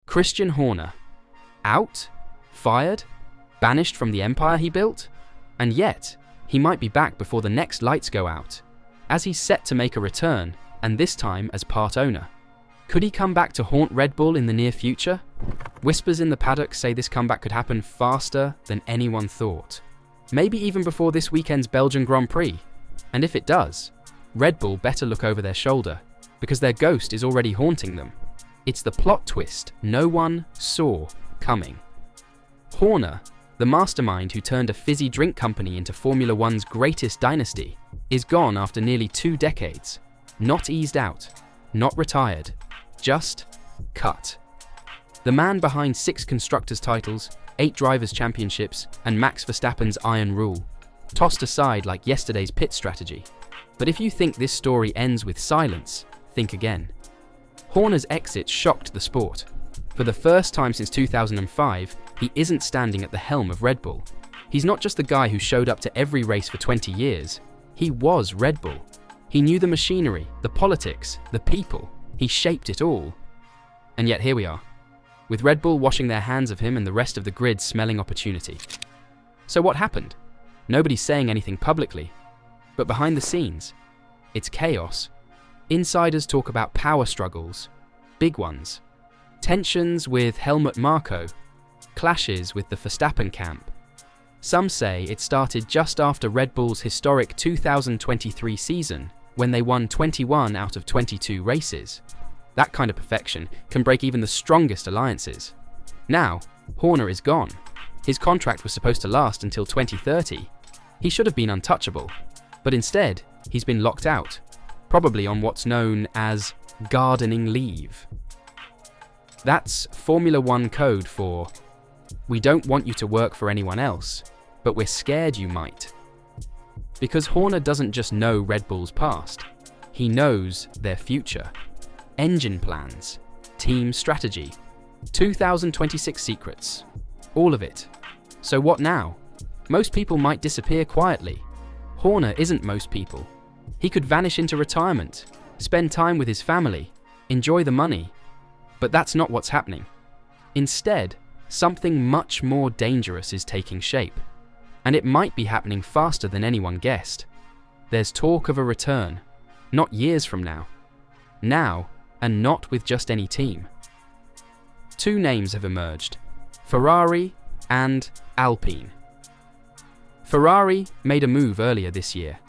Christian Horner. Out? Fired? Banished from the empire he built? And yet, he might be back before the next lights go out, as he's set to make a return, and this time as part owner. Could he come back to haunt Red Bull in the near future? Whispers in the paddock say this comeback could happen faster than anyone thought. Maybe even before this weekend's Belgian Grand Prix. And if it does, Red Bull better look over their shoulder, because their ghost is already haunting them. It's the plot twist no one saw coming. Horner, the mastermind who turned a fizzy drink company into Formula One's greatest dynasty, is gone after nearly 2 decades. Not eased out, not retired, just cut. The man behind 6 constructors' titles, 8 drivers' championships, and Max Verstappen's iron rule, tossed aside like yesterday's pit strategy. But if you think this story ends with silence, think again. Horner's exit shocked the sport. For the first time since 2005, he isn't standing at the helm of Red Bull. He's not just the guy who showed up to every race for 20 years. He was Red Bull. He knew the machinery, the politics, the people. He shaped it all. And yet here we are, with Red Bull washing their hands of him and the rest of the grid smelling opportunity. So what happened? Nobody's saying anything publicly. But behind the scenes, it's chaos. Insiders talk about power struggles, big ones. Tensions with Helmut Marko, clashes with the Verstappen camp. Some say it started just after Red Bull's historic 2023 season, when they won 21 out of 22 races. That kind of perfection can break even the strongest alliances. Now, Horner is gone. His contract was supposed to last until 2030. He should have been untouchable, but instead, he's been locked out, probably on what's known as gardening leave. That's Formula One code for, we don't want you to work for anyone else, but we're scared you might. Because Horner doesn't just know Red Bull's past, he knows their future. Engine plans, team strategy, 2026 secrets, all of it. So what now? Most people might disappear quietly. Horner isn't most people. He could vanish into retirement, spend time with his family, enjoy the money. But that's not what's happening. Instead, something much more dangerous is taking shape. And it might be happening faster than anyone guessed. There's talk of a return, not years from now. Now, and not with just any team. 2 names have emerged, Ferrari and Alpine. Ferrari made a move earlier this year.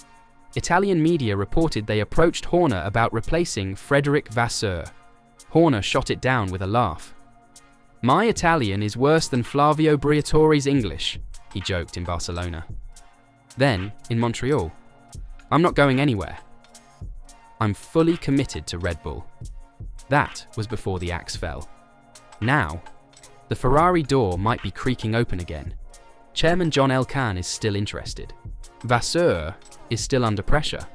Italian media reported they approached Horner about replacing Frédéric Vasseur. Horner shot it down with a laugh. "My Italian is worse than Flavio Briatore's English," he joked in Barcelona. Then, in Montreal, "I'm not going anywhere. I'm fully committed to Red Bull." That was before the axe fell. Now, the Ferrari door might be creaking open again. Chairman John Elkann is still interested. Vasseur is still under pressure.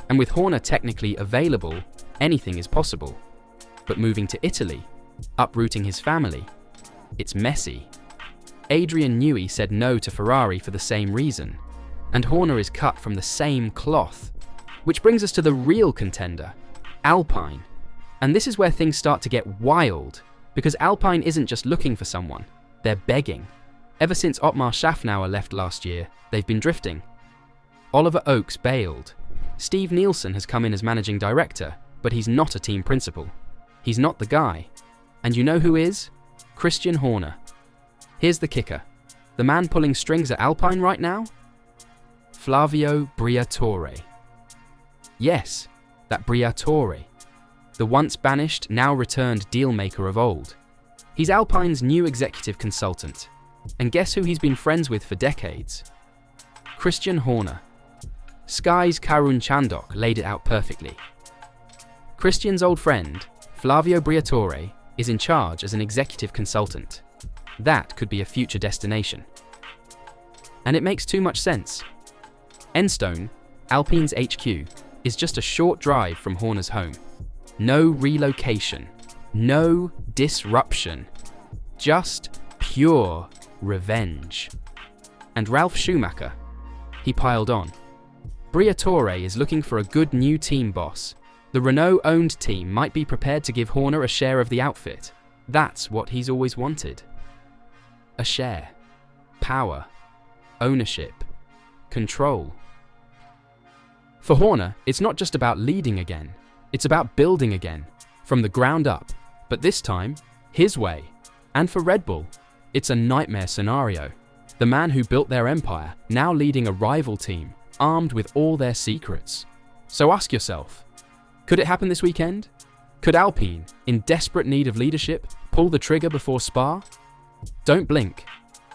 And with Horner technically available, anything is possible. But moving to Italy, uprooting his family, it's messy. Adrian Newey said no to Ferrari for the same reason. And Horner is cut from the same cloth. Which brings us to the real contender, Alpine. And this is where things start to get wild, because Alpine isn't just looking for someone, they're begging. Ever since Otmar Schaffnauer left last year, they've been drifting. Oliver Oakes bailed. Steve Nielsen has come in as managing director, but he's not a team principal. He's not the guy. And you know who is? Christian Horner. Here's the kicker. The man pulling strings at Alpine right now? Flavio Briatore. Yes, that Briatore. The once banished, now returned dealmaker of old. He's Alpine's new executive consultant. And guess who he's been friends with for decades? Christian Horner. Sky's Karun Chandok laid it out perfectly. Christian's old friend, Flavio Briatore, is in charge as an executive consultant. That could be a future destination. And it makes too much sense. Enstone, Alpine's HQ, is just a short drive from Horner's home. No relocation, no disruption, just pure revenge. And Ralf Schumacher, he piled on. Briatore is looking for a good new team boss. The Renault-owned team might be prepared to give Horner a share of the outfit. That's what he's always wanted. A share, power, ownership, control. For Horner, it's not just about leading again, it's about building again, from the ground up, but this time, his way. And for Red Bull, it's a nightmare scenario. The man who built their empire, now leading a rival team, armed with all their secrets. So ask yourself, could it happen this weekend? Could Alpine, in desperate need of leadership, pull the trigger before Spa? Don't blink,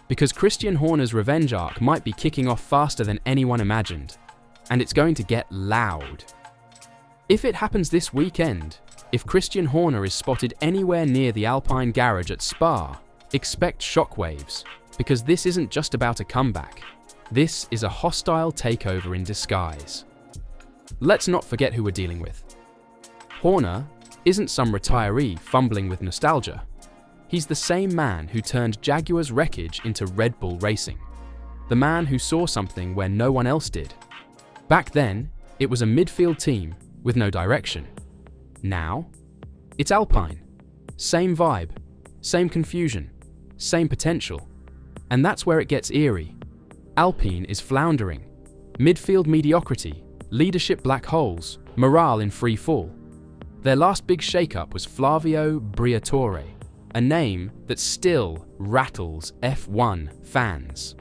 because Christian Horner's revenge arc might be kicking off faster than anyone imagined, and it's going to get loud. If it happens this weekend, if Christian Horner is spotted anywhere near the Alpine garage at Spa, expect shockwaves, because this isn't just about a comeback. This is a hostile takeover in disguise. Let's not forget who we're dealing with. Horner isn't some retiree fumbling with nostalgia. He's the same man who turned Jaguar's wreckage into Red Bull racing. The man who saw something where no one else did. Back then, it was a midfield team with no direction. Now, it's Alpine. Same vibe, same confusion, same potential. And that's where it gets eerie. Alpine is floundering. Midfield mediocrity, leadership black holes, morale in free fall. Their last big shakeup was Flavio Briatore, a name that still rattles F1 fans.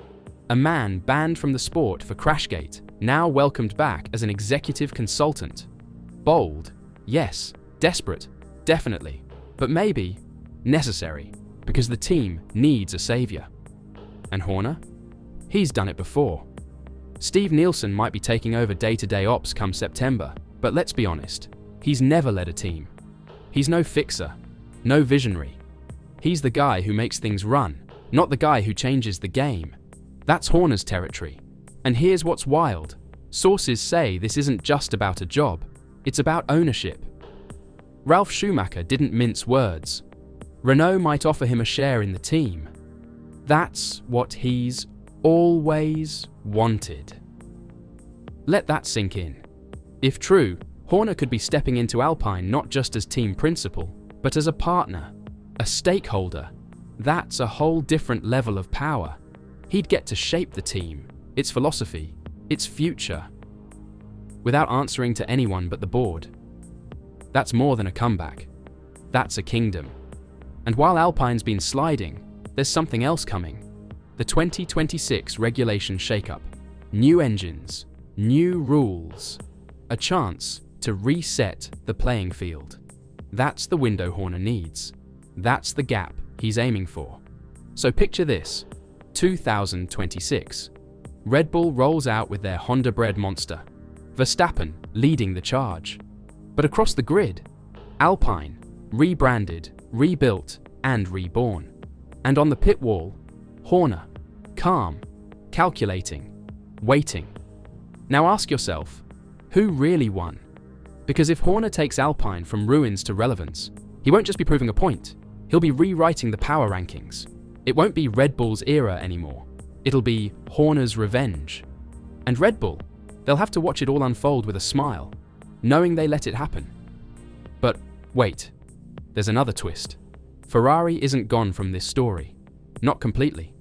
A man banned from the sport for Crashgate, now welcomed back as an executive consultant. Bold, yes. Desperate, definitely. But maybe necessary, because the team needs a savior. And Horner? He's done it before. Steve Nielsen might be taking over day-to-day ops come September, but let's be honest, he's never led a team. He's no fixer, no visionary. He's the guy who makes things run, not the guy who changes the game. That's Horner's territory. And here's what's wild. Sources say this isn't just about a job, it's about ownership. Ralf Schumacher didn't mince words. Renault might offer him a share in the team. That's what he's always wanted. Let that sink in. If true, Horner could be stepping into Alpine not just as team principal, but as a partner, a stakeholder. That's a whole different level of power. He'd get to shape the team, its philosophy, its future, without answering to anyone but the board. That's more than a comeback. That's a kingdom. And while Alpine's been sliding, there's something else coming. The 2026 regulation shakeup. New engines, new rules. A chance to reset the playing field. That's the window Horner needs. That's the gap he's aiming for. So picture this, 2026. Red Bull rolls out with their Honda-bred monster. Verstappen leading the charge. But across the grid, Alpine, rebranded, rebuilt, and reborn. And on the pit wall, Horner, calm, calculating, waiting. Now ask yourself, who really won? Because if Horner takes Alpine from ruins to relevance, he won't just be proving a point, he'll be rewriting the power rankings. It won't be Red Bull's era anymore. It'll be Horner's revenge. And Red Bull, they'll have to watch it all unfold with a smile, knowing they let it happen. But wait, there's another twist. Ferrari isn't gone from this story. Not completely.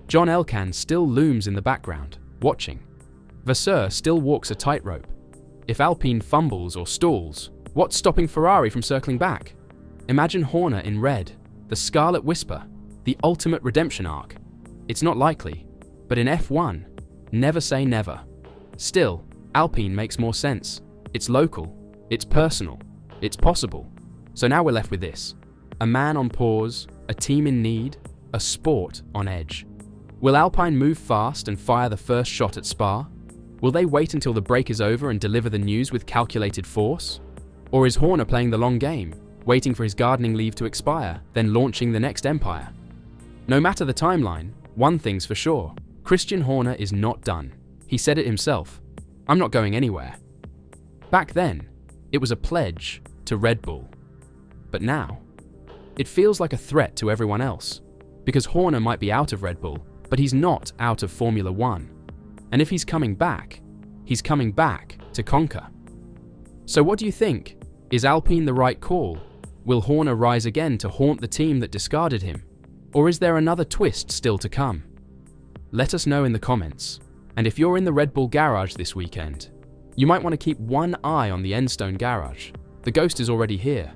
John Elkann still looms in the background, watching. Vasseur still walks a tightrope. If Alpine fumbles or stalls, what's stopping Ferrari from circling back? Imagine Horner in red, the Scarlet Whisper, the ultimate redemption arc. It's not likely, but in F1, never say never. Still, Alpine makes more sense. It's local, it's personal, it's possible. So now we're left with this. A man on pause, a team in need, a sport on edge. Will Alpine move fast and fire the first shot at Spa? Will they wait until the break is over and deliver the news with calculated force? Or is Horner playing the long game, waiting for his gardening leave to expire, then launching the next empire? No matter the timeline, one thing's for sure. Christian Horner is not done. He said it himself. I'm not going anywhere. Back then, it was a pledge to Red Bull. But now, it feels like a threat to everyone else. Because Horner might be out of Red Bull, but he's not out of Formula One. And if he's coming back to conquer. So what do you think? Is Alpine the right call? Will Horner rise again to haunt the team that discarded him? Or is there another twist still to come? Let us know in the comments. And if you're in the Red Bull garage this weekend, you might want to keep one eye on the Enstone garage. The ghost is already here.